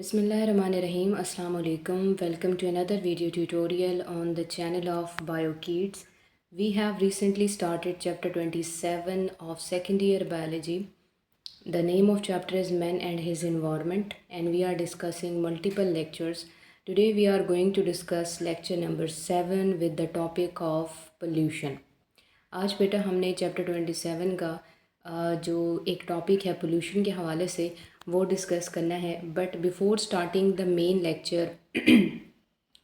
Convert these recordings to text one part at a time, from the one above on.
Bismillahirrahmanirrahim. Assalamu alaikum. Welcome to another video tutorial on the channel of BioKids. We have recently started chapter 27 of second year biology. The name of chapter is Man and His Environment, and we are discussing multiple lectures. Today we are going to discuss lecture number 7 with the topic of pollution. आज बेटा हमने chapter 27 का जो एक topic है pollution के हवाले से वो डिस्कस करना है। But before starting the main lecture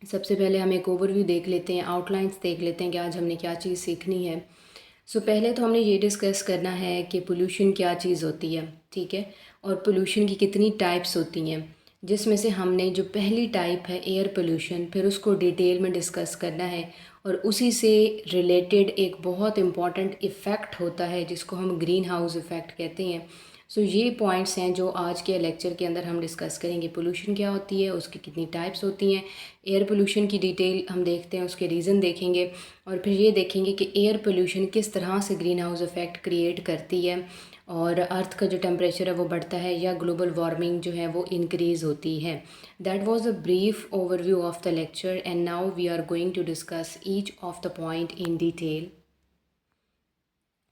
सबसे पहले हम एक ओवरव्यू देख लेते हैं, आउटलाइंस देख लेते हैं कि आज हमने क्या चीज़ सीखनी है। पहले तो हमने ये डिस्कस करना है कि पोल्यूशन क्या चीज़ होती है, ठीक है, और पोल्यूशन की कितनी टाइप्स होती हैं, जिसमें से हमने जो पहली टाइप है एयर पोल्यूशन, फिर उसको डिटेल में डिस्कस करना है। और उसी से रिलेटेड एक बहुत इम्पॉर्टेंट इफ़ेक्ट होता है जिसको हम ग्रीन हाउस इफ़ेक्ट कहते हैं। ये पॉइंट्स हैं जो आज के लेक्चर के अंदर हम डिस्कस करेंगे। पोल्यूशन क्या होती है, उसकी कितनी टाइप्स होती हैं, एयर पोल्यूशन की डिटेल हम देखते हैं, उसके रीज़न देखेंगे, और फिर ये देखेंगे कि एयर पोल्यूशन किस तरह से ग्रीन हाउस इफ़ेक्ट क्रिएट करती है और अर्थ का जो टेम्परेचर है वो बढ़ता है या ग्लोबल वार्मिंग जो है वो इंक्रीज़ होती है। That was a brief overview of the lecture and now we are going to discuss each of the point in detail.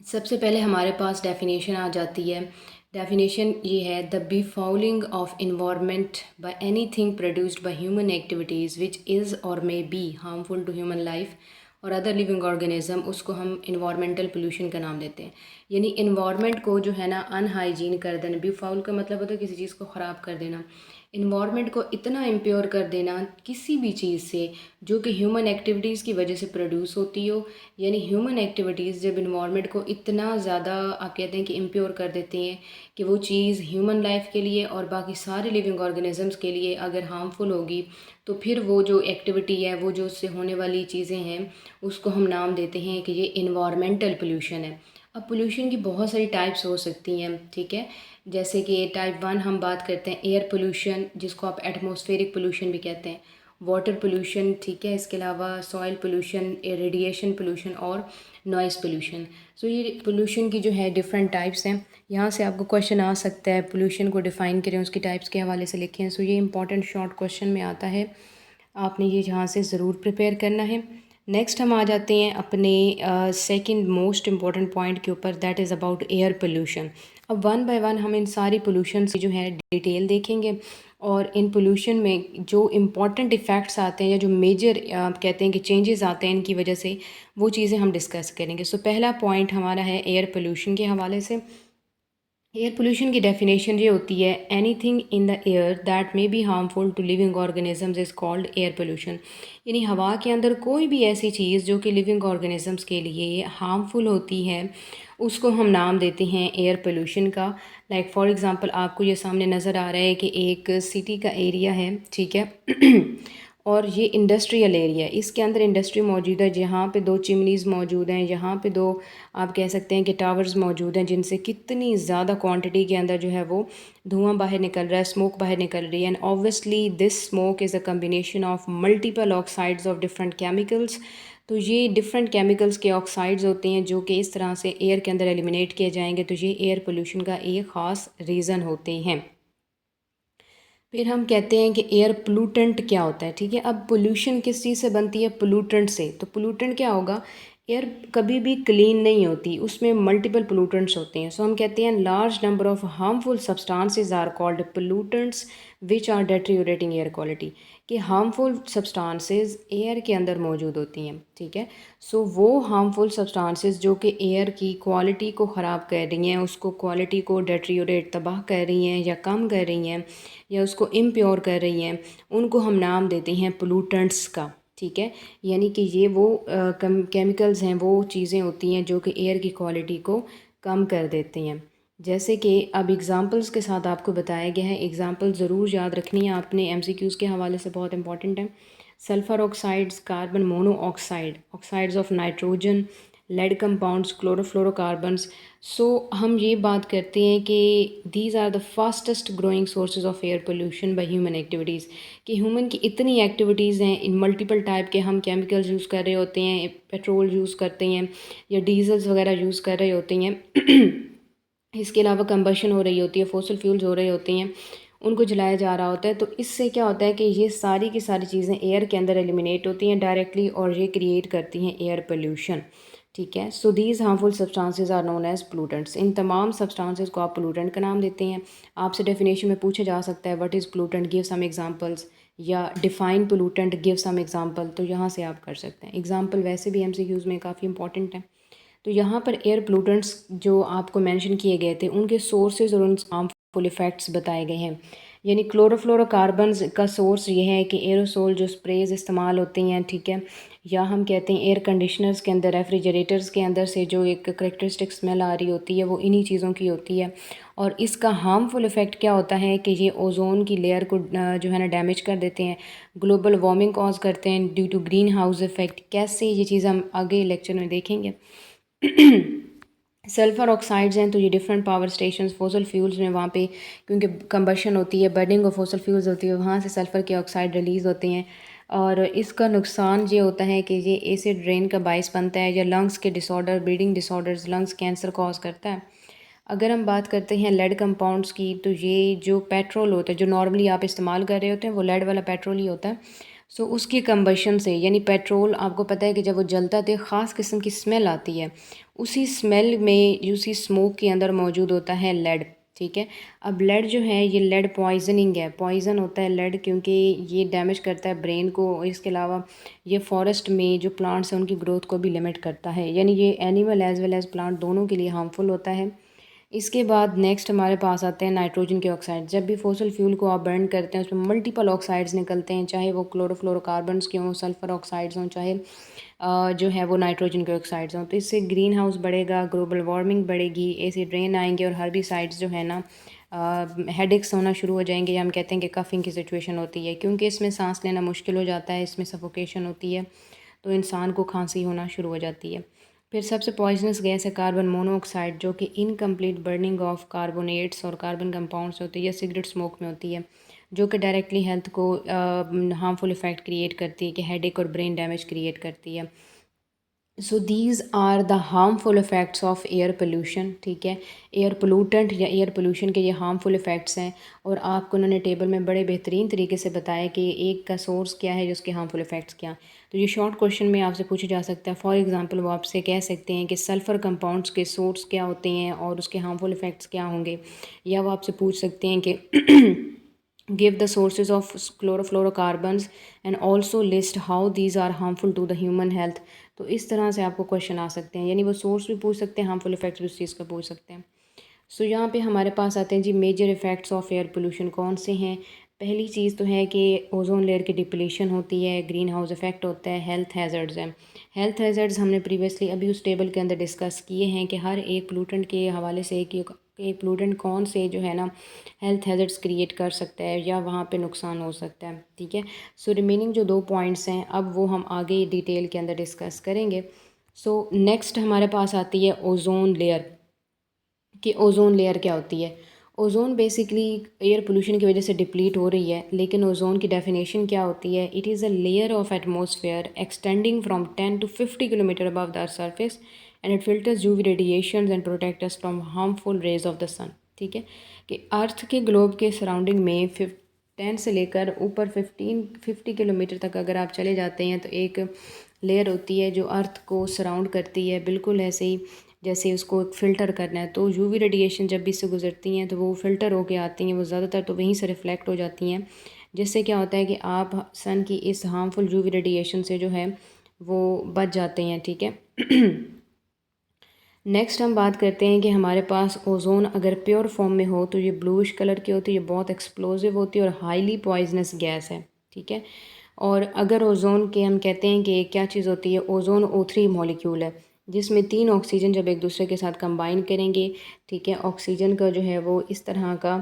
सबसे पहले हमारे पास डेफिनेशन आ जाती है। डेफिनेशन ये है, the befouling of environment by anything produced by human activities which is or may be harmful to human life और other living organism, उसको हम इन्वायरमेंटल पोल्यूशन का नाम देते हैं। यानी इन्वायरमेंट को जो है ना अनहाइजीन कर देना। बीफाउल का मतलब होता है किसी चीज़ को ख़राब कर देना, इन्वायरमेंट को इतना इम्प्योर कर देना किसी भी चीज़ से जो कि ह्यूमन एक्टिविटीज़ की वजह से प्रोड्यूस होती हो। यानी ह्यूमन एक्टिविटीज़ जब इन्वायरमेंट को इतना ज़्यादा आप कहते हैं कि इम्प्योर कर देती हैं कि वो चीज़ ह्यूमन लाइफ के लिए और बाकी सारे लिविंग ऑर्गेनिजम्स के लिए अगर हार्मफुल होगी, तो फिर वो जो एक्टिविटी है, वो जो उससे होने वाली चीज़ें हैं, उसको हम नाम देते हैं कि ये इन्वायरमेंटल पोल्यूशन है। अब पोल्यूशन की बहुत सारी टाइप्स हो सकती हैं, ठीक है। जैसे कि टाइप 1 हम बात करते हैं एयर पोल्यूशन, जिसको आप एटमॉस्फेरिक पोल्यूशन भी कहते हैं, वाटर पोल्यूशन, ठीक है, इसके अलावा सॉइल पोल्यूशन, रेडिएशन पोल्यूशन और नॉइज़ पोल्यूशन। ये पोल्यूशन की जो है डिफरेंट टाइप्स हैं। यहाँ से आपको क्वेश्चन आ सकता है, पोल्यूशन को डिफ़ाइन करें, उसकी टाइप्स के हवाले से लिखें। ये इंपॉर्टेंट शॉर्ट क्वेश्चन में आता है, आपने ये यहाँ से ज़रूर प्रिपेयर करना है। नेक्स्ट हम आ जाते हैं अपने सेकंड मोस्ट इम्पॉर्टेंट पॉइंट के ऊपर, that is about air pollution. अब वन बाय वन हम इन सारी पोल्यूशन की जो है डिटेल देखेंगे और इन पोल्यूशन में जो इम्पॉर्टेंट इफ़ेक्ट्स आते हैं या जो मेजर आप कहते हैं कि चेंजेस आते हैं इनकी वजह से, वो चीज़ें हम डिस्कस करेंगे। पहला पॉइंट हमारा है एयर पोल्यूशन के हवाले से। एयर पोल्यूशन की डेफिनेशन ये होती है, anything in the air that may be harmful to living organisms is called air pollution. यानी हवा के अंदर कोई भी ऐसी चीज़ जो कि लिविंग ऑर्गेनिजम्स के लिए हार्मफुल होती है, उसको हम नाम देते हैं एयर पोल्यूशन का। लाइक फॉर एग्ज़ाम्पल आपको ये सामने नज़र आ रहा है कि एक सिटी का एरिया है, ठीक है और ये इंडस्ट्रियल एरिया है, इसके अंदर इंडस्ट्री मौजूद है, जहाँ पे 2 चिमनीज़ मौजूद हैं, यहाँ पे 2 आप कह सकते हैं कि टावर्स मौजूद हैं, जिनसे कितनी ज़्यादा क्वांटिटी के अंदर जो है वो धुआं बाहर निकल रहा है, स्मोक बाहर निकल रही है। And obviously this smoke is a combination of multiple oxides of different chemicals. ये डिफरेंट केमिकल्स के ऑक्साइड्स होते हैं जो कि इस तरह से एयर के अंदर एलिमिनेट किए जाएंगे, तो ये एयर पोल्यूशन का एक ख़ास रीज़न होते हैं। फिर हम कहते हैं कि एयर पोल्यूटेंट क्या होता है, ठीक है। अब पोल्यूशन किस चीज़ से बनती है, पोल्यूटेंट से। तो पोल्यूटेंट क्या होगा, एयर कभी भी क्लीन नहीं होती, उसमें मल्टीपल पोल्यूटेंट्स होते हैं। हम कहते हैं large number of harmful substances are called pollutants which are deteriorating air quality. कि हार्मफुल सब्सटेंसेस एयर के अंदर मौजूद होती हैं, ठीक है। वो हार्मफुल सब्सटेंसेस जो कि एयर की क्वालिटी को ख़राब कर रही हैं, उसको क्वालिटी को डेटेरियोरेट तबाह कर रही हैं या कम कर रही हैं या उसको इम्प्योर कर रही हैं, उनको हम नाम देते हैं पोल्यूटेंट्स का, ठीक है। यानी कि ये वो केमिकल्स हैं, वो चीज़ें होती हैं जो कि एयर की क्वालिटी को कम कर देती हैं। जैसे कि अब एग्ज़ाम्पल्स के साथ आपको बताया गया है, एग्ज़ाम्पल ज़रूर याद रखनी है आपने, एमसीक्यूज़ के हवाले से बहुत इंपॉर्टेंट है। Sulphur oxides, carbon monoxide, oxides of nitrogen, lead compounds, chlorofluorocarbons. हम ये बात करते हैं कि these are the fastest growing sources of air pollution by human activities. कि ह्यूमन की इतनी एक्टिविटीज़ हैं, इन मल्टीपल टाइप के हम केमिकल्स यूज़ कर रहे होते हैं, पेट्रोल यूज़ करते हैं या डीजल्स वगैरह यूज़ कर रहे होते हैं इसके अलावा कंबशन हो रही होती है, फॉसिल फ्यूल्स हो रहे होते हैं, उनको जलाया जा रहा होता है। तो इससे क्या होता है कि ये सारी की सारी चीज़ें एयर के अंदर एलिमिनेट होती हैं डायरेक्टली और ये क्रिएट करती हैं एयर पोल्यूशन। ठीक है, so these harmful substances are known as pollutants. इन तमाम सब्सटेंसेस को आप पोलूटेंट का नाम देते हैं। आपसे डेफिनेशन में पूछा जा सकता है what is pollutant, give some examples, या define pollutant, give some example. तो यहाँ से आप कर सकते हैं। एग्जांपल वैसे भी एमसीक्यूज़ में काफ़ी इंपॉर्टेंट है। तो यहाँ पर एयर पोलूटेंट्स जो आपको मेंशन किए गए थे उनके सोर्सेज और उन हार्मफुल इफ़ेक्ट्स बताए गए हैं। यानी क्लोरोफ्लोरोकार्बन्स का सोर्स ये है कि एरोसोल जो स्प्रेज इस्तेमाल होती हैं, ठीक है, या हम कहते हैं एयर कंडीशनर्स के अंदर, रेफ्रिजरेटर्स के अंदर से जो एक करेक्टरिस्टिक स्मेल आ रही होती है वो इन्हीं चीज़ों की होती है। और इसका हार्मफुल इफ़ेक्ट क्या होता है कि ये ओजोन की लेयर को जो है ना डैमेज कर देते हैं, ग्लोबल वार्मिंग कॉज करते हैं due to greenhouse effect. कैसे, ये चीज़ हम आगे लेक्चर में देखेंगे। सल्फ़र ऑक्साइड्स हैं तो ये different power stations, fossil fuels में वहाँ पे क्योंकि कंबशन होती है, बर्निंग ऑफ फॉसल फ्यूल्स होती है, वहाँ से सल्फ़र के ऑक्साइड रिलीज़ होते हैं। और इसका नुकसान ये होता है कि ये एसिड रेन का बाइस बनता है, या लंग्स के disorder, breathing disorders, lungs cancer cause करता है। अगर हम बात करते हैं लेड कंपाउंड्स की, तो ये जो पेट्रोल होता है जो नॉर्मली आप इस्तेमाल कर रहे होते हैं वो लेड वाला पेट्रोल ही होता है। सो उसकी कंबशन से, यानी पेट्रोल आपको पता है कि जब वो जलता है तो एक ख़ास किस्म की स्मेल आती है। उसी स्मेल में, उसी स्मोक के अंदर मौजूद होता है लेड। ठीक है, अब लेड जो है ये लेड पॉइजनिंग है, पॉइजन होता है लेड, क्योंकि ये डैमेज करता है ब्रेन को। इसके अलावा ये फॉरेस्ट में जो प्लांट्स हैं उनकी ग्रोथ को भी लिमिट करता है, यानी ये animal as well as plant दोनों के लिए हार्मफुल होता है। इसके बाद नेक्स्ट हमारे पास आते हैं नाइट्रोजन के ऑक्साइड। जब भी फॉसल फ्यूल को आप बर्न करते हैं उसमें मल्टीपल ऑक्साइड्स निकलते हैं, चाहे वो क्लोरोफ्लोरोकार्बन्स के हों, सल्फ़र ऑक्साइड्स हों, चाहे जो है वो नाइट्रोजन के ऑक्साइड्स हों। तो इससे ग्रीन हाउस बढ़ेगा, ग्लोबल वार्मिंग बढ़ेगी, एसिड रेन आएंगे और हर्बिसाइड्स जो है ना हेडेक्स होना शुरू हो जाएंगे, या हम कहते हैं कि कफिंग की सिचुएशन होती है, क्योंकि इसमें सांस लेना मुश्किल हो जाता है, इसमें सफोकेशन होती है, तो इंसान को खांसी होना शुरू हो जाती है। फिर सबसे पॉइजनस गैस है कार्बन मोनोऑक्साइड, जो कि इनकम्प्लीट बर्निंग ऑफ कार्बोनेट्स और कार्बन कंपाउंड्स होती है, या सिगरेट स्मोक में होती है, जो कि डायरेक्टली हेल्थ को हार्मफुल इफ़ेक्ट क्रिएट करती है, कि हेडेक और ब्रेन डैमेज क्रिएट करती है। So these are the harmful effects of air pollution. ठीक है, एयर पोलूटेंट या एयर पोल्यूशन के ये हार्मफुल इफ़ेक्ट्स हैं, और आपको उन्होंने टेबल में बड़े बेहतरीन तरीके से बताया कि एक का सोर्स क्या है, जिसके हार्मफुल इफ़ेक्ट्स क्या। तो ये शॉर्ट क्वेश्चन में आपसे पूछा जा सकता है। फॉर एग्जांपल वो आपसे कह सकते हैं कि सल्फ़र कंपाउंड्स के सोर्स क्या होते हैं और उसके हार्मफुल इफ़ेक्ट्स क्या होंगे, या वो आपसे पूछ सकते हैं कि give the sources of chlorofluorocarbons and also list how these are harmful to the human health। तो इस तरह से आपको क्वेश्चन आ सकते हैं, यानी वो सोर्स भी पूछ सकते हैं, हार्मफुल इफेक्ट्स भी उस चीज़ का पूछ सकते हैं। सो यहाँ पे हमारे पास आते हैं जी major effects of air pollution कौन से हैं। पहली चीज़ तो है कि ओजोन लेयर की डिप्लीशन होती है, ग्रीन हाउस इफेक्ट होता है, हेल्थ हैज़र्ड्स हैं। हेल्थ हैज़र्ड्स हमने प्रीवियसली अभी उस टेबल के अंदर डिस्कस किए हैं कि हर एक पोलूटेंट के हवाले से एक पोलूटेंट कौन से जो है ना हेल्थ हैज़र्ड्स क्रिएट कर सकता है या वहाँ पे नुकसान हो सकता है। ठीक है, सो रिमेनिंग जो 2 पॉइंट्स हैं अब वो हम आगे डिटेल के अंदर डिस्कस करेंगे। सो नेक्स्ट हमारे पास आती है ओजोन लेयर, कि ओजोन लेयर क्या होती है। ओजोन बेसिकली एयर पोल्यूशन की वजह से डिप्लीट हो रही है, लेकिन ओजोन की डेफिनेशन क्या होती है। It is a layer of atmosphere extending from 10 to 50 kilometre above the earth surface and it filters UV radiation and protect us from harmful rays of the sun. ठीक है, कि अर्थ के ग्लोब के surrounding में 10 से लेकर ऊपर 50 किलोमीटर तक अगर आप चले जाते हैं तो एक लेयर होती है जो अर्थ को सराउंड करती है, बिल्कुल ऐसे ही जैसे उसको एक फ़िल्टर करना है। तो यूवी रेडिएशन जब भी इससे गुजरती हैं तो वो फ़िल्टर होके आती हैं, वो ज़्यादातर तो वहीं से रिफ़्लेक्ट हो जाती हैं, जिससे क्या होता है कि आप सन की इस हार्मफुल यूवी रेडिएशन से जो है वो बच जाते हैं। ठीक है, नेक्स्ट हम बात करते हैं कि हमारे पास ओजोन अगर प्योर फॉर्म में हो तो ये ब्लूइश कलर की होती है, ये बहुत एक्सप्लोजिव होती है और हाईली पॉइजनस गैस है। ठीक है, और अगर ओजोन के हम कहते हैं कि क्या चीज़ होती है, ओजोन O3 मॉलिक्यूल है, जिसमें 3 ऑक्सीजन जब एक दूसरे के साथ कंबाइन करेंगे, ठीक है, ऑक्सीजन का जो है वो इस तरह का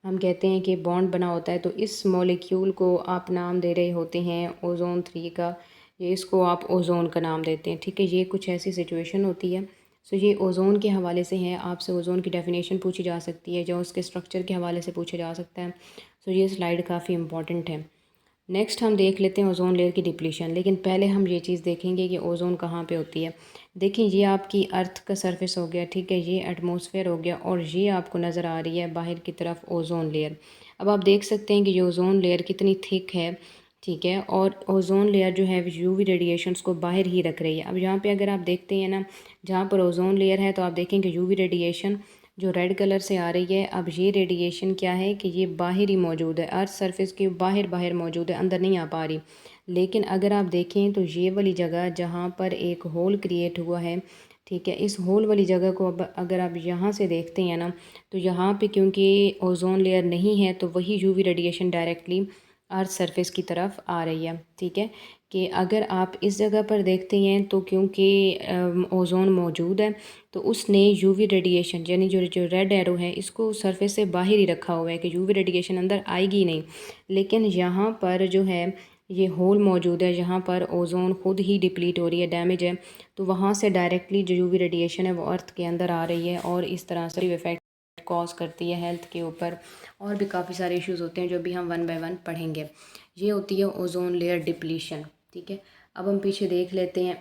हम कहते हैं कि बॉन्ड बना होता है, तो इस मॉलिक्यूल को आप नाम दे रहे होते हैं ओजोन 3 का, ये इसको आप ओजोन का नाम देते हैं। ठीक है, ये कुछ ऐसी सिचुएशन होती है। सो ये ओजोन के हवाले से है, आपसे ओजोन की डेफिनेशन पूछी जा सकती है, जो उसके स्ट्रक्चर के हवाले से पूछा जा सकता है। सो ये स्लाइड काफ़ी इंपॉर्टेंट है। नेक्स्ट हम देख लेते हैं ओजोन लेयर की डिप्लीशन, लेकिन पहले हम ये चीज़ देखेंगे कि ओजोन कहाँ पे होती है। देखिए ये आपकी अर्थ का सरफेस हो गया, ठीक है, ये एटमॉस्फेयर हो गया, और ये आपको नज़र आ रही है बाहर की तरफ ओजोन लेयर। अब आप देख सकते हैं कि ये ओज़ोन लेयर कितनी थिक है, ठीक है, और ओज़ोन लेयर जो है यूवी रेडिएशंस को बाहर ही रख रही है। अब यहाँ पे अगर आप देखते हैं ना, जहाँ पर ओज़ोन लेयर है तो आप देखेंगे यूवी रेडिएशन जो रेड कलर से आ रही है, अब ये रेडिएशन क्या है कि ये बाहर ही मौजूद है, अर्थ सरफेस के बाहर बाहर मौजूद है, अंदर नहीं आ पा रही। लेकिन अगर आप देखें तो ये वाली जगह जहाँ पर एक होल क्रिएट हुआ है, ठीक है, इस होल वाली जगह को अब अगर आप यहाँ से देखते हैं ना, तो यहाँ पे क्योंकि ओज़ोन लेयर नहीं है तो वही UV radiation directly earth surface की तरफ आ रही है, ठीक है। कि अगर आप इस जगह पर देखते हैं तो क्योंकि ओज़ोन मौजूद है तो उसने यूवी रेडिएशन यानी जो रेड एरो है इसको सरफेस से बाहर ही रखा हुआ है कि यूवी रेडिएशन अंदर आएगी नहीं। लेकिन यहाँ पर जो है ये होल मौजूद है, यहाँ पर ओज़ोन खुद ही डिप्लीट हो रही है, डैमेज है, तो वहाँ से डायरेक्टली जो यूवी रेडिएशन है वो अर्थ के अंदर आ रही है और इस तरह से इफेक्ट कॉज करती है हेल्थ के ऊपर। और भी काफ़ी सारे इश्यूज़ होते हैं जो भी हम वन बाय वन पढ़ेंगे। ये होती है ओज़ोन लेयर डिप्लीशन, ठीक है। अब हम पीछे देख लेते हैं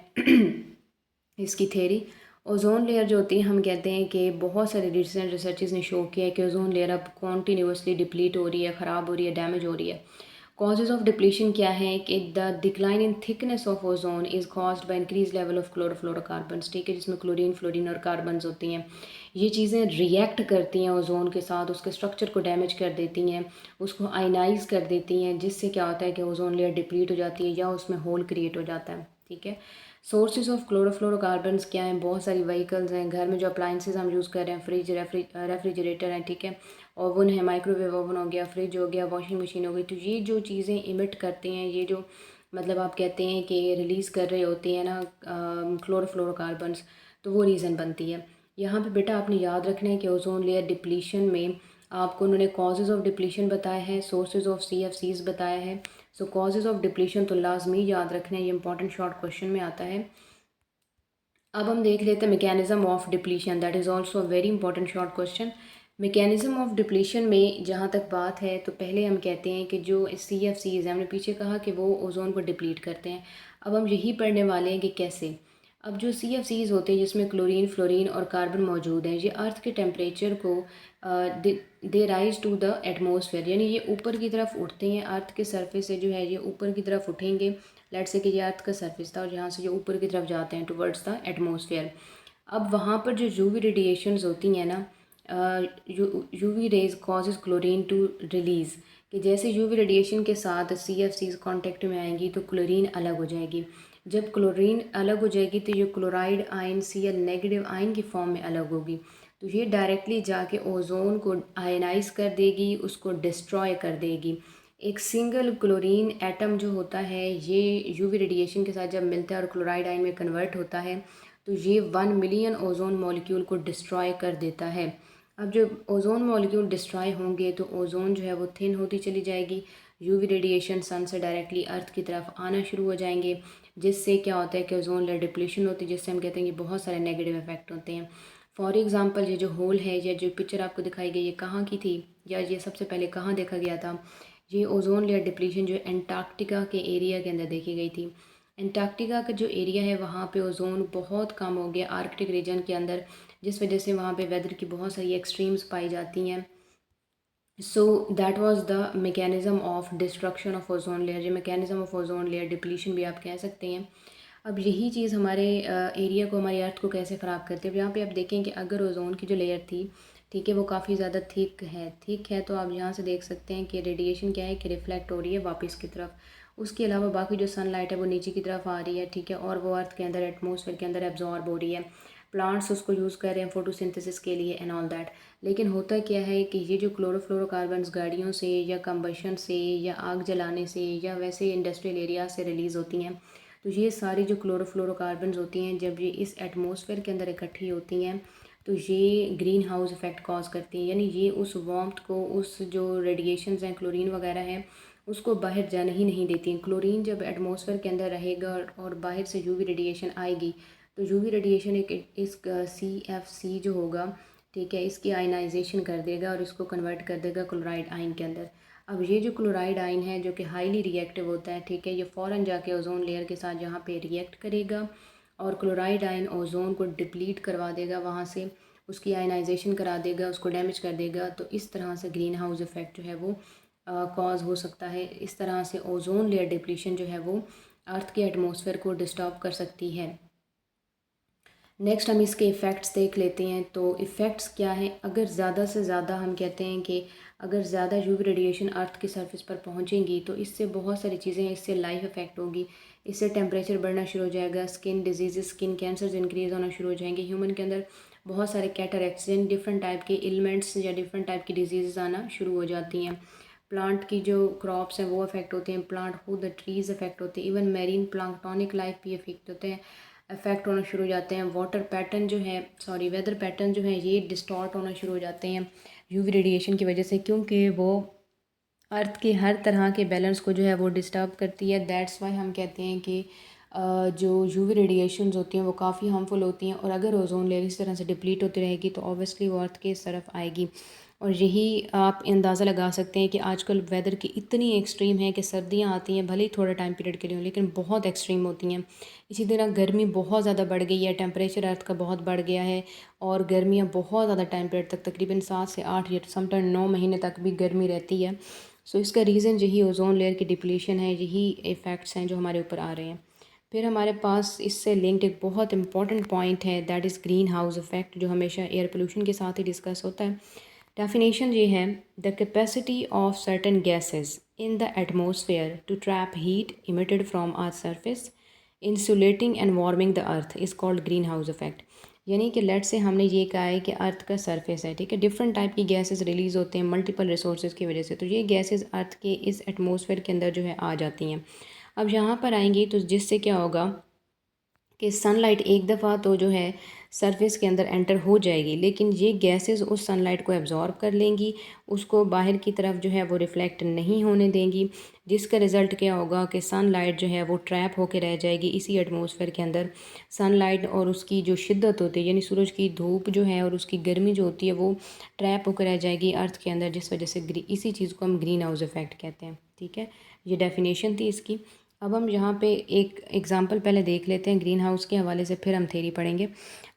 इसकी थ्योरी। ओज़ोन लेयर जो होती है, हम कहते हैं कि बहुत सारे रिसेंट रिसर्चेस ने शो किया है कि ओज़ोन लेयर अब कॉन्टीन्यूसली डिप्लीट हो रही है, ख़राब हो रही है, डैमेज हो रही है। कॉजेज ऑफ डिप्लीशन क्या है कि the decline in thickness of ozone is caused by increase level of chlorofluorocarbons, ठीक है, जिसमें क्लोरीन, फ्लोरीन और कार्बन्स होती हैं। ये चीज़ें रिएक्ट करती हैं ओजोन के साथ, उसके स्ट्रक्चर को डैमेज कर देती हैं, उसको आयनाइज कर देती हैं, जिससे क्या होता है कि ओजोन लेयर डिप्लीट हो जाती है या उसमें होल क्रिएट हो जाता है, ठीक है। सोर्सेज ऑफ क्लोरोफ्लोरोकार्बन्स क्या हैं? बहुत सारी व्हीकल्स हैं, घर में जो अप्लाइंसेज हम यूज़ कर रहे हैं, फ्रिज, रेफ्रिजरेटर हैं, ठीक है, ओवन है, माइक्रोवेव ओवन हो गया, फ्रिज हो गया, वॉशिंग मशीन हो गई, तो ये जो चीज़ें इमिट करते हैं, ये जो मतलब आप कहते हैं कि रिलीज़ कर रहे होते हैं ना क्लोरोफ्लोरोकार्बन्स, तो वो रीज़न बनती है। यहाँ पे बेटा आपने याद रखना है कि ओजोन लेयर डिप्लीशन में आपको उन्होंने कॉजेज़ ऑफ डिप्लीशन बताया है, सोर्सेज ऑफ CFCs बताया है। सो कॉजेज़ ऑफ डिप्लीशन तो लाजमी याद रखना है, ये इंपॉर्टेंट शॉर्ट क्वेश्चन में आता है। अब हम देख लेते हैं mechanism of depletion, that is also a very important short question. Mechanism of depletion में जहाँ तक बात है तो पहले हम कहते हैं कि जो CFCs हैं, हमने पीछे कहा कि वो ओजोन को डिप्लीट करते हैं। अब हम यही पढ़ने वाले हैं कि कैसे। अब जो CFCs होते हैं जिसमें क्लोरीन, फ्लोरीन और कार्बन मौजूद हैं, ये अर्थ के टेम्परेचर को the rise to the atmosphere, यानी ये ऊपर की तरफ उठते हैं, अर्थ के सरफेस से जो है ये ऊपर की तरफ उठेंगे। लेट से कि ये अर्थ का सरफेस था और यहाँ से जो ऊपर की तरफ जाते हैं टुवर्ड्स द एटमॉस्फेयर। अब वहाँ पर जो यूवी रेडिएशंस होती हैं ना, UV rays causes chlorine to release, कि जैसे यूवी रेडिएशन के साथ CFCs कांटेक्ट में आएंगी तो क्लोरीन अलग हो जाएगी। जब क्लोरीन अलग हो जाएगी तो ये chloride ion Cl negative ion की फॉर्म में अलग होगी, तो ये डायरेक्टली जाके ओजोन को आयनाइज कर देगी, उसको डिस्ट्रॉय कर देगी। एक सिंगल क्लोरीन एटम जो होता है ये यूवी रेडिएशन के साथ जब मिलता है और क्लोराइड आयन में कन्वर्ट होता है तो ये 1 मिलियन ओजोन मॉलिक्यूल को डिस्ट्रॉय कर देता है। अब जब ओजोन मॉलिक्यूल डिस्ट्रॉय होंगे तो ओजोन जो है वो थिन होती चली जाएगी, यूवी रेडिएशन सन से डायरेक्टली अर्थ की तरफ आना शुरू हो जाएंगे, जिससे क्या होता है कि ओजोन लेयर डिप्लीशन होती है, जिससे हम कहते हैं कि बहुत सारे नेगेटिव इफेक्ट होते हैं। फॉर एग्जांपल ये जो होल है या जो पिक्चर आपको दिखाई गई ये कहाँ की थी या ये सबसे पहले कहाँ देखा गया था? ये ओजोन लेयर डिप्लीशन जो एंटार्क्टिका के एरिया के अंदर देखी गई थी। एंटार्क्टिका का जो एरिया है वहाँ पे ओजोन बहुत कम हो गया आर्कटिक रीजन के अंदर, जिस वजह से वहाँ पे वेदर की बहुत सारी एक्सट्रीम्स पाई जाती हैं। So that was the mechanism of destruction of ozone layer, जो mechanism of ozone layer depletion भी आप कह सकते हैं। अब यही चीज़ हमारे एरिया को, हमारी अर्थ को कैसे ख़राब करती है। अब यहाँ पे आप देखें कि अगर ओजोन की जो लेयर थी, ठीक है, वो काफ़ी ज़्यादा थिक है तो आप यहाँ से देख सकते हैं कि रेडिएशन क्या है कि रिफ्लेक्ट हो रही है वापस की तरफ। उसके अलावा बाकी जो सनलाइट है वो नीचे की तरफ आ रही है, ठीक है, और वो अर्थ के अंदर एटमॉस्फेयर के अंदर एब्जॉर्ब हो रही है। प्लांट्स उसको यूज़ कर रहे हैं फोटोसिंथेसिस के लिए एंड ऑल दैट। लेकिन होता क्या है कि ये जो क्लोरोफ्लोरोकार्बन्स गाड़ियों से या कंबशन से या आग जलाने से या वैसे इंडस्ट्रियल एरिया से रिलीज़ होती हैं, तो ये सारी जो क्लोरोफ्लोरोकार्बन्स होती हैं जब ये इस एटमॉस्फेयर के अंदर इकट्ठी होती हैं तो ये ग्रीन हाउस इफ़ेक्ट कॉज करती हैं, यानी ये उस वार्मथ को, उस जो रेडिएशंस हैं, क्लोरीन वगैरह हैं, उसको बाहर जाने ही नहीं देती हैं। क्लोरीन जब एटमॉस्फेयर के अंदर रहेगा और बाहर से यूवी रेडिएशन आएगी तो यूवी रेडिएशन एक इस CFC जो होगा, ठीक है, इसकी आयनाइजेशन कर देगा और इसको कन्वर्ट कर देगा क्लोराइड आयन के अंदर। अब ये जो क्लोराइड आयन है जो कि हाईली रिएक्टिव होता है, ठीक है, ये फ़ौरन जाके ओजोन लेयर के साथ यहाँ पे रिएक्ट करेगा और क्लोराइड आयन ओजोन को डिप्लीट करवा देगा वहाँ से, उसकी आयनाइजेशन करा देगा, उसको डैमेज कर देगा। तो इस तरह से ग्रीन हाउस इफ़ेक्ट जो है वो कॉज हो सकता है। इस तरह से ओजोन लेयर डिप्लीशन जो है वो अर्थ के एटमॉस्फेयर को डिस्टर्ब कर सकती है। नेक्स्ट हम इसके इफ़ेक्ट्स देख लेते हैं। तो इफ़ेक्ट्स क्या हैं? अगर ज़्यादा से ज़्यादा हम कहते हैं कि अगर ज़्यादा यूवी रेडिएशन अर्थ की सरफेस पर पहुंचेंगी तो इससे बहुत सारी चीज़ें हैं। इससे लाइफ इफ़ेक्ट होगी, इससे टेम्परेचर बढ़ना शुरू हो जाएगा, skin disease, skin cancers increase होना शुरू हो जाएंगे, ह्यूमन के अंदर बहुत सारे कैटरेक्ट्स यानी डिफरेंट टाइप के इलमेंट्स या डिफरेंट टाइप की डिजीज़ आना शुरू हो जाती हैं। प्लांट की जो क्रॉप्स हैं वो अफेक्ट होते हैं, प्लांट खुद ट्रीज़ अफेक्ट होते हैं, इवन मेरीन प्लांक्टोनिक लाइफ भी अफेक्ट होते हैं, अफेक्ट होना शुरू हो जाते हैं। वाटर पैटर्न जो है वेदर पैटर्न जो है ये डिस्टॉर्ट होना शुरू हो जाते हैं यूवी रेडिएशन की वजह से, क्योंकि वो अर्थ के हर तरह के बैलेंस को जो है वो डिस्टर्ब करती है। दैट्स वाई हम कहते हैं कि जो यूवी रेडिएशंस होती हैं वो काफ़ी हार्मफुल होती हैं। और अगर ओजोन लेयर इस तरह से डिप्लीट होती रहेगी तो ऑब्वियसली वो अर्थ के इस तरफ आएगी। और यही आप अंदाज़ा लगा सकते हैं कि आजकल वेदर की इतनी एक्सट्रीम है कि सर्दियाँ आती हैं भले ही थोड़ा टाइम पीरियड के लिए हो, लेकिन बहुत एक्सट्रीम होती हैं। इसी तरह गर्मी बहुत ज़्यादा बढ़ गई है, टेम्परेचर अर्थ का बहुत बढ़ गया है और गर्मियाँ बहुत ज़्यादा टाइम पीरियड तक, तकरीबन 7 से 8 या समटाइम 9 महीने तक भी गर्मी रहती है। सो इसका रीज़न यही ओजोन लेयर की डिप्लीशन है, यही इफ़ेक्ट्स हैं जो हमारे ऊपर आ रहे हैं। फिर हमारे पास इससे लिंक्ड एक बहुत इंपॉर्टेंट पॉइंट है, that is green house effect, जो हमेशा एयर पोल्यूशन के साथ ही डिस्कस होता है। डेफिनेशन ये है, the capacity of certain gases in the atmosphere to trap heat emitted from earth surface insulating and warming the earth is called greenhouse effect. यानी कि लेट से हमने ये कहा है कि अर्थ का सरफेस है, ठीक है, डिफरेंट टाइप की गैसेस रिलीज़ होते हैं मल्टीपल रिसोर्सेज की वजह से। तो ये गैसेस अर्थ के इस एटमॉस्फेयर के अंदर जो है आ जाती हैं। अब यहाँ पर आएंगी तो जिससे क्या होगा कि सनलाइट एक दफ़ा तो जो है सरफेस के अंदर एंटर हो जाएगी, लेकिन ये गैसेस उस सनलाइट को एब्जॉर्ब कर लेंगी, उसको बाहर की तरफ जो है वो रिफ्लेक्ट नहीं होने देंगी, जिसका रिज़ल्ट क्या होगा कि सनलाइट जो है वो ट्रैप होकर रह जाएगी इसी एटमॉस्फेयर के अंदर। सनलाइट और उसकी जो शिद्दत होती है यानी सूरज की धूप जो है और उसकी गर्मी जो होती है वो ट्रैप होकर रह जाएगी अर्थ के अंदर, जिस वजह से इसी चीज़ को हम ग्रीन हाउस इफ़ेक्ट कहते हैं। ठीक है, ये डेफिनेशन थी इसकी। अब हम यहाँ पे एक एग्ज़ाम्पल पहले देख लेते हैं ग्रीन हाउस के हवाले से, फिर हम थ्योरी पढ़ेंगे।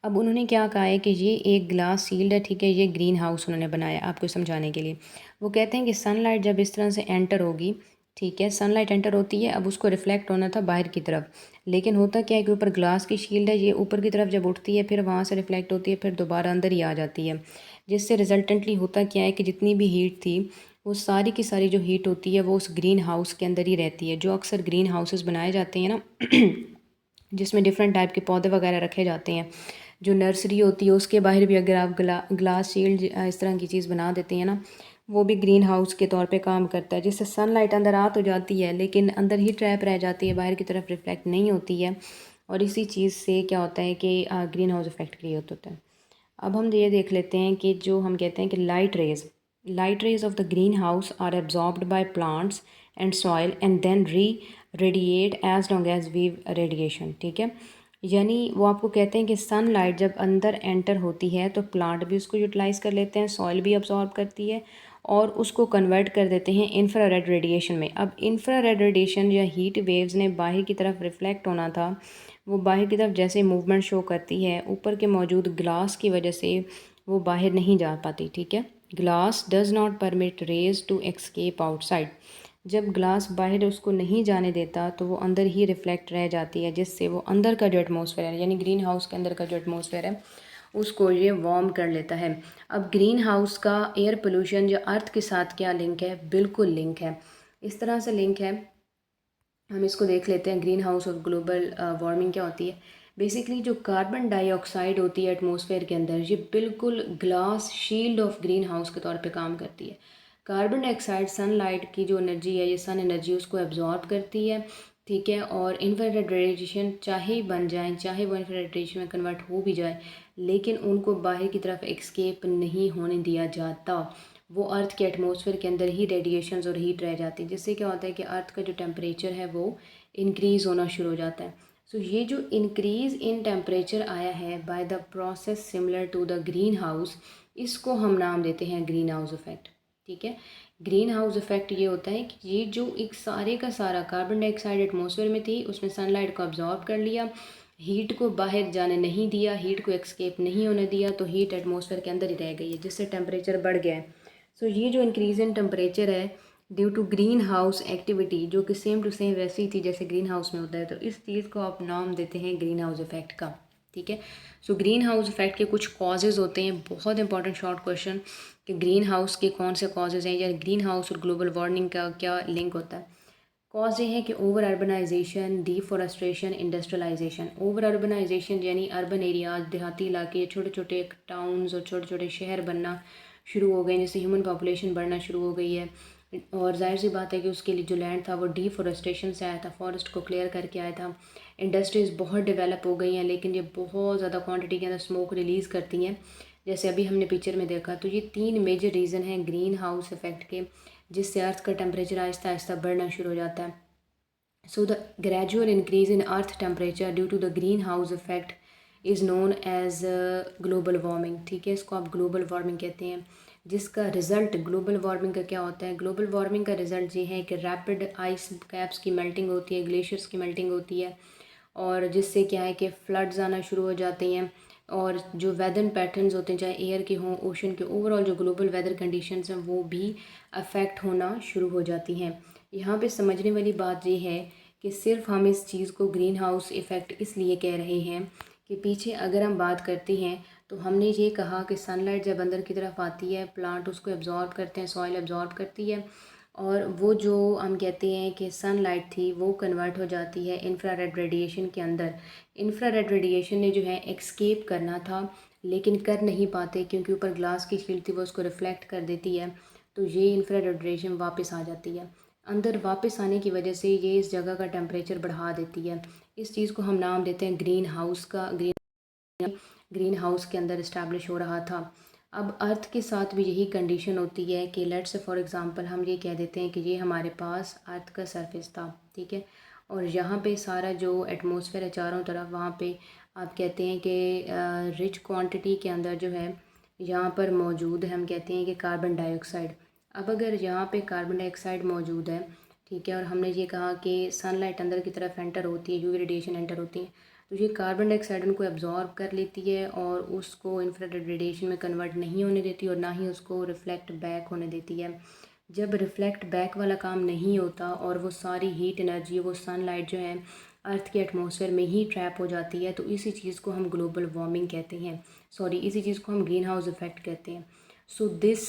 अब उन्होंने क्या कहा है कि ये एक ग्लास शील्ड है, ठीक है, ये ग्रीन हाउस उन्होंने बनाया आपको समझाने के लिए। वो कहते हैं कि सनलाइट जब इस तरह से एंटर होगी, ठीक है, सनलाइट एंटर होती है, अब उसको रिफ्लेक्ट होना था बाहर की तरफ, लेकिन होता क्या है कि ऊपर ग्लास की शील्ड है, ये ऊपर की तरफ जब उठती है फिर वहाँ से रिफ्लेक्ट होती है, फिर दोबारा अंदर ही आ जाती है, जिससे रिजल्टेंटली होता क्या है कि जितनी भी हीट थी वो सारी की सारी जो हीट होती है वो उस ग्रीन हाउस के अंदर ही रहती है। जो अक्सर ग्रीन हाउसेस बनाए जाते हैं ना जिसमें डिफरेंट टाइप के पौधे वगैरह रखे जाते हैं, जो नर्सरी होती है उसके बाहर भी अगर आप ग्लास शील्ड इस तरह की चीज़ बना देते हैं ना, वो भी ग्रीन हाउस के तौर पे काम करता है, जिससे सनलाइट अंदर आ तो जाती है लेकिन अंदर ही ट्रैप रह जाती है, बाहर की तरफ रिफ्लेक्ट नहीं होती है। और इसी चीज़ से क्या होता है कि ग्रीन हाउस इफेक्ट क्रिएट होता है। अब हम ये देख लेते हैं कि जो हम कहते हैं कि light rays of the greenhouse are absorbed by plants and soil and then radiate as long as wave radiation. ठीक है, यानी वो आपको कहते हैं कि सनलाइट जब अंदर एंटर होती है तो प्लांट भी उसको यूटिलाइज़ कर लेते हैं, सॉइल भी अब्जॉर्ब करती है और उसको कन्वर्ट कर देते हैं इंफ्रारेड रेडिएशन में। अब इंफ्रारेड रेडिएशन या हीट वेव्स ने बाहर की तरफ रिफ्लेक्ट होना था, वो बाहर की तरफ जैसे मूवमेंट शो करती है, ऊपर के मौजूद ग्लास की वजह से वो बाहर नहीं जा पाती। ठीक है, glass does not permit rays to escape outside. जब ग्लास बाहर उसको नहीं जाने देता तो वो अंदर ही रिफ्लेक्ट रह जाती है, जिससे वो अंदर का जो एटमॉस्फेयर है यानी ग्रीन हाउस के अंदर का जो एटमॉस्फेयर है उसको ये वार्म कर लेता है। अब ग्रीन हाउस का एयर पोल्यूशन या अर्थ के साथ क्या लिंक है? बिल्कुल लिंक है, इस तरह से लिंक है। हम इसको देख लेते हैं ग्रीन हाउस और ग्लोबल वार्मिंग क्या होती है। बेसिकली जो कार्बन डाइऑक्साइड होती है एटमॉस्फेयर के अंदर, ये बिल्कुल glass shield of greenhouse के तौर पे काम करती है। कार्बन डाइऑक्साइड सनलाइट की जो एनर्जी है, ये सन एनर्जी उसको एब्जॉर्ब करती है, ठीक है, और इंफ्रारेड रेडिएशन चाहे ही बन जाए, चाहे वो इंफ्रारेड रेडिएशन में कन्वर्ट हो भी जाए, लेकिन उनको बाहर की तरफ एक्सकेप नहीं होने दिया जाता। वो अर्थ के एटमॉस्फेयर के अंदर ही रेडिएशंस और हीट रह जाती है, जिससे क्या होता है कि अर्थ का जो टेम्परेचर है वो इंक्रीज़ होना शुरू हो जाता है। सो ये जो इंक्रीज़ इन टेम्परेचर आया है by the process similar to the greenhouse, इसको हम नाम देते हैं ग्रीन हाउस इफेक्ट। ठीक है, ग्रीन हाउस इफेक्ट ये होता है कि ये जो एक सारे का सारा कार्बन डाइऑक्साइड एटमॉस्फेयर में थी, उसने सनलाइट को अब्जॉर्ब कर लिया, हीट को बाहर जाने नहीं दिया, हीट को एक्सकेप नहीं होने दिया, तो हीट एटमॉस्फेयर के अंदर ही रह गई है, जिससे टेम्परेचर बढ़ गया है। सो ये जो इंक्रीज़ इन टेम्परेचर है due to greenhouse activity, जो कि सेम टू सेम वैसी थी जैसे ग्रीन हाउस में होता है, तो इस चीज़ को आप नाम देते हैं ग्रीन हाउस इफेक्ट का। ठीक है। सो ग्रीन हाउस इफेक्ट के कुछ कॉजेज़ होते हैं, बहुत इंपॉर्टेंट शॉर्ट क्वेश्चन, कि ग्रीन हाउस के कौन से कॉजेज़ हैं, या ग्रीन हाउस और ग्लोबल वार्मिंग का क्या लिंक होता है। कॉज ये है कि over urbanization, deforestation, industrialization. Over urbanization यानी अर्बन एरियाज, देहाती इलाके, छोटे छोटे टाउन्स और छोटे छोटे शहर बनना शुरू हो गए, जैसे ह्यूमन पॉपुलेशन बढ़ना शुरू हो गई है। और जाहिर सी बात है कि उसके लिए जो लैंड था वो डिफॉरेस्टेशन से आया था, फॉरेस्ट को क्लियर करके आया था। इंडस्ट्रीज़ बहुत डेवलप हो गई हैं, लेकिन ये बहुत ज़्यादा क्वांटिटी के अंदर स्मोक रिलीज़ करती हैं, जैसे अभी हमने पिक्चर में देखा। तो ये 3 मेजर रीज़न हैं ग्रीन हाउस इफ़ेक्ट के, जिससे अर्थ का टेम्परेचर आहिस्ता आहिस्ता बढ़ना शुरू हो जाता है। So the gradual increase in earth temperature due to the greenhouse effect is known as global warming. ठीक है, इसको आप ग्लोबल वार्मिंग कहते हैं। जिसका रिज़ल्ट ग्लोबल वार्मिंग का क्या होता है, ग्लोबल वार्मिंग का रिज़ल्ट ये है कि रैपिड आइस कैप्स की मेल्टिंग होती है, ग्लेशियर्स की मेल्टिंग होती है, और जिससे क्या है कि फ्लड्स आना शुरू हो जाते हैं, और जो वेदर पैटर्न्स होते हैं, चाहे एयर के हों, ओशन के, ओवरऑल जो ग्लोबल वेदर कंडीशंस हैं वो भी अफेक्ट होना शुरू हो जाती हैं। यहाँ पे समझने वाली बात ये है कि सिर्फ हम इस चीज़ को ग्रीन हाउस इफ़ेक्ट इसलिए कह रहे हैं कि पीछे अगर हम बात करते हैं तो हमने ये कहा कि सनलाइट जब अंदर की तरफ आती है, प्लांट उसको एब्जॉर्ब करते हैं, सॉइल एब्जॉर्ब करती है, और वो जो हम कहते हैं कि सनलाइट थी वो कन्वर्ट हो जाती है इंफ्रारेड रेडिएशन के अंदर। इंफ्रारेड रेडिएशन ने जो है एक्सकेप करना था, लेकिन कर नहीं पाते, क्योंकि ऊपर ग्लास की शील्ड थी वो उसको रिफ्लेक्ट कर देती है, तो ये इंफ्रारेड रेडिएशन वापस आ जाती है। अंदर वापस आने की वजह से ये इस जगह का टेम्परेचर बढ़ा देती है। इस चीज़ को हम नाम देते हैं ग्रीन हाउस का। ग्रीन हाउस के अंदर इस्टेब्लिश हो रहा था। अब अर्थ के साथ भी यही कंडीशन होती है कि लेट्स से फॉर एग्ज़ाम्पल हम ये कह देते हैं कि ये हमारे पास अर्थ का सरफेस था, ठीक है, और यहाँ पे सारा जो एटमॉस्फेयर है चारों तरफ, वहाँ पे आप कहते हैं कि रिच क्वांटिटी के अंदर जो है यहाँ पर मौजूद है, हम कहते हैं कि कार्बन डाइऑक्साइड। अब अगर यहाँ पे कार्बन डाइऑक्साइड मौजूद है, ठीक है, और हमने ये कहा कि सनलाइट अंदर की तरफ एंटर होती है, यूवी रेडिएशन एंटर होती है, तो ये कार्बन डाइऑक्साइड उनको एब्जॉर्ब कर लेती है और उसको इंफ्रारेड रेडिएशन में कन्वर्ट नहीं होने देती, और ना ही उसको रिफ़्लेक्ट बैक होने देती है। जब रिफ़्लेक्ट बैक वाला काम नहीं होता और वो सारी हीट एनर्जी, वो सनलाइट जो है अर्थ के एटमॉस्फेयर में ही ट्रैप हो जाती है, तो इसी चीज़ को हम ग्लोबल वार्मिंग कहते हैं, सॉरी, इसी चीज़ को हम ग्रीन हाउस इफेक्ट कहते हैं। So this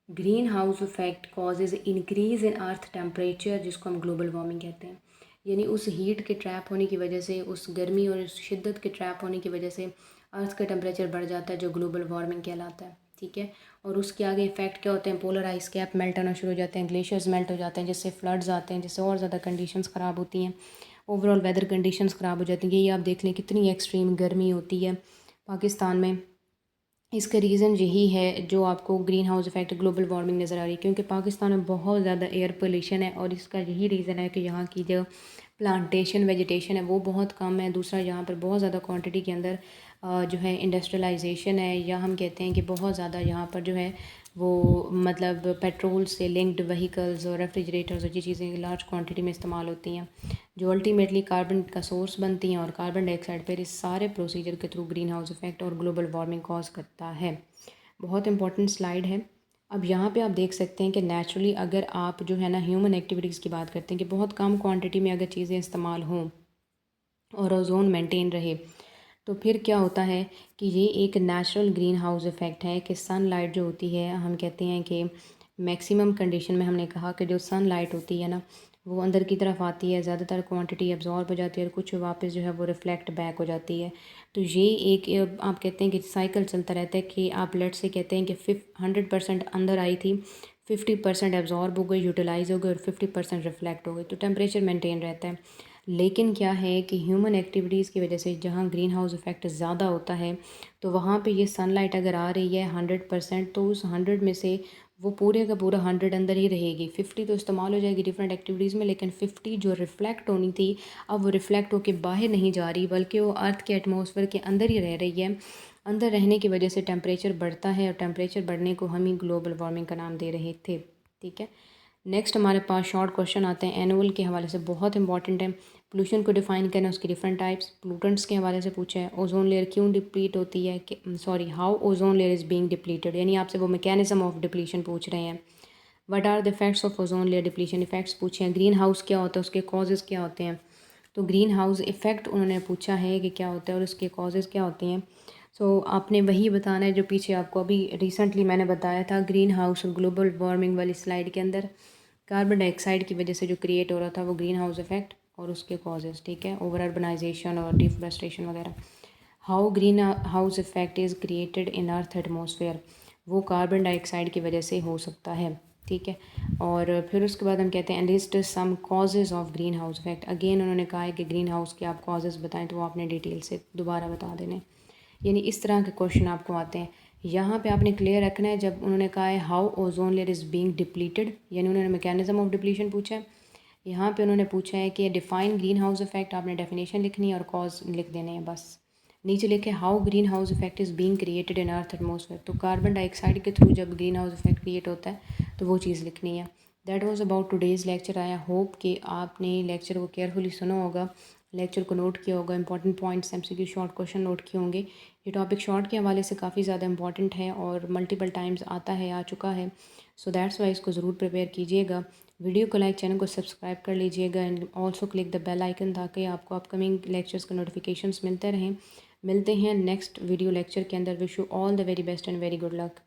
green house effect causes increase in earth temperature, जिसको हम ग्लोबल वार्मिंग कहते हैं। यानी उस हीट के ट्रैप होने की वजह से, उस गर्मी और उस शिद्दत के ट्रैप होने की वजह से अर्थ का टेम्परेचर बढ़ जाता है, जो ग्लोबल वार्मिंग कहलाता है। ठीक है, और उसके आगे इफेक्ट क्या होते हैं, पोलर आइस कैप मेल्ट होना शुरू हो जाते हैं, ग्लेशियर्स मेल्ट हो जाते हैं, जिससे फ्लड्स आते हैं, जिससे और ज़्यादा कंडीशंस ख़राब होती हैं, ओवरऑल वेदर कंडीशंस ख़राब हो जाती हैं। यही आप देख लें कितनी एक्सट्रीम गर्मी होती है पाकिस्तान में। इसका रीज़न यही है जो आपको green house effect global warming नज़र आ रही है, क्योंकि पाकिस्तान में बहुत ज़्यादा एयर पोल्यूशन है, और इसका यही रीज़न है कि यहाँ की जो प्लांटेशन वेजिटेशन है वो बहुत कम है। दूसरा, यहाँ पर बहुत ज़्यादा क्वांटिटी के अंदर जो है इंडस्ट्रियलाइजेशन है, या हम कहते हैं कि बहुत ज़्यादा यहाँ पर जो है वो मतलब पेट्रोल से लिंक्ड व्हीकल्स और रेफ्रिजरेटर्स और ये चीज़ें लार्ज क्वांटिटी में इस्तेमाल होती हैं, जो अल्टीमेटली कार्बन का सोर्स बनती हैं, और कार्बन डाइऑक्साइड पर इस सारे प्रोसीजर के थ्रू ग्रीन हाउस इफेक्ट और ग्लोबल वार्मिंग कॉज करता है। बहुत इंपॉर्टेंट स्लाइड है। अब यहाँ पे आप देख सकते हैं कि नेचुरली अगर आप जो है ना ह्यूमन एक्टिविटीज़ की बात करते हैं कि बहुत कम क्वांटिटी में अगर चीज़ें इस्तेमाल हों और ओजोन मेंटेन रहे, तो फिर क्या होता है कि ये एक नेचुरल ग्रीन हाउस इफ़ेक्ट है कि सनलाइट जो होती है, हम कहते हैं कि मैक्सिमम कंडीशन में हमने कहा कि जो सनलाइट होती है ना वो अंदर की तरफ आती है, ज़्यादातर क्वांटिटी एब्जॉर्ब हो जाती है और कुछ वापस जो है वो रिफ़्लेक्ट बैक हो जाती है। तो ये एक आप कहते हैं कि साइकिल चलता रहता है कि आप लेट से कहते हैं कि 100% अंदर आई थी, 50% एब्जॉर्ब हो गई, यूटिलाइज़ हो गई, और 50% रिफ़्लेक्ट हो गई, तो टेम्परेचर मेंटेन रहता है। लेकिन क्या है कि ह्यूमन एक्टिविटीज़ की वजह से जहाँ ग्रीन हाउस इफ़ेक्ट ज़्यादा होता है, तो वहाँ पे ये सनलाइट अगर आ रही है 100%, तो उस 100 में से वो पूरे का पूरा 100 अंदर ही रहेगी। 50 तो इस्तेमाल हो जाएगी डिफरेंट एक्टिविटीज़ में, लेकिन 50 जो रिफ़्लेक्ट होनी थी, अब वो रिफ़्लेक्ट होकर बाहर नहीं जा रही, बल्कि वो अर्थ के एटमॉस्फेयर के अंदर ही रह रही है। अंदर रहने की वजह से टेम्परेचर बढ़ता है, और टेम्परेचर बढ़ने को हम ही ग्लोबल वार्मिंग का नाम दे रहे थे। ठीक है, नेक्स्ट हमारे पास शॉर्ट क्वेश्चन आते हैं एनुअल के हवाले से, बहुत इंपॉर्टेंट है। पोल्यूशन को डिफाइन करना, उसके डिफरेंट टाइप्स, पोल्यूटेंट्स के हवाले से पूछा है, ओजोन लेयर क्यों डिप्लीट होती है, sorry how ozone layer is being depleted, यानी आपसे वो मैकेनिज्म ऑफ डिप्लीशन पूछ रहे हैं। What are the effects of ozone layer depletion, effects पूछे हैं। ग्रीन हाउस क्या होता है, उसके कॉजेज़ क्या होते हैं। तो ग्रीन हाउस इफ़ेक्ट उन्होंने पूछा है कि क्या होता है और उसके कॉजेज़ क्या होती हैं। सो आपने वही बताना है जो पीछे आपको अभी रिसेंटली मैंने बताया था ग्रीन हाउस और ग्लोबल वार्मिंग वाली स्लाइड के अंदर। कार्बन डाइऑक्साइड की वजह से जो क्रिएट हो रहा था वो ग्रीन हाउस इफेक्ट और उसके कॉजेज़, ठीक है, ओवर अर्बनाइजेशन और डिफॉरेस्टेशन वगैरह। How green house effect is created in earth atmosphere, वो कार्बन डाइऑक्साइड की वजह से हो सकता है, ठीक है। और फिर उसके बाद हम कहते हैं list some causes of greenhouse effect. Again उन्होंने कहा है कि ग्रीन हाउस के आप कॉजेज़ बताएं, तो वो आपने डिटेल से दोबारा बता देने। यानी इस तरह के क्वेश्चन आपको आते हैं। यहाँ पे आपने क्लियर रखना है, जब उन्होंने कहा है how ozone layer is being depleted, यानी उन्होंने मैकेनिज्म ऑफ डिप्लीशन पूछा है। यहाँ पे उन्होंने पूछा है कि डिफाइन ग्रीन हाउस इफेक्ट, आपने डेफिनेशन लिखनी है और कॉज लिख देने हैं बस। नीचे लिखे how green house effect is being created in earth atmosphere, तो कार्बन डाइऑक्साइड के थ्रू जब ग्रीन हाउस इफेक्ट क्रिएट होता है तो वो चीज़ लिखनी है। That was about today's lecture. I hope कि आपने लेक्चर को केयरफुली सुना होगा, लेक्चर को नोट किया होगा, important points MCQ short question note किए होंगे। ये टॉपिक शॉर्ट के हवाले से काफ़ी ज़्यादा इंपॉर्टेंट है और मल्टीपल टाइम्स आता है, आ चुका है। सो दैट्स वाई इसको ज़रूर प्रिपेयर कीजिएगा। वीडियो को लाइक, चैनल को सब्सक्राइब कर लीजिएगा and also click the bell icon, ताकि आपको अपकमिंग लेक्चर्स के नोटिफिकेशंस मिलते रहें। मिलते हैं नेक्स्ट वीडियो लेक्चर के अंदर। Wish you all the very best and very good luck.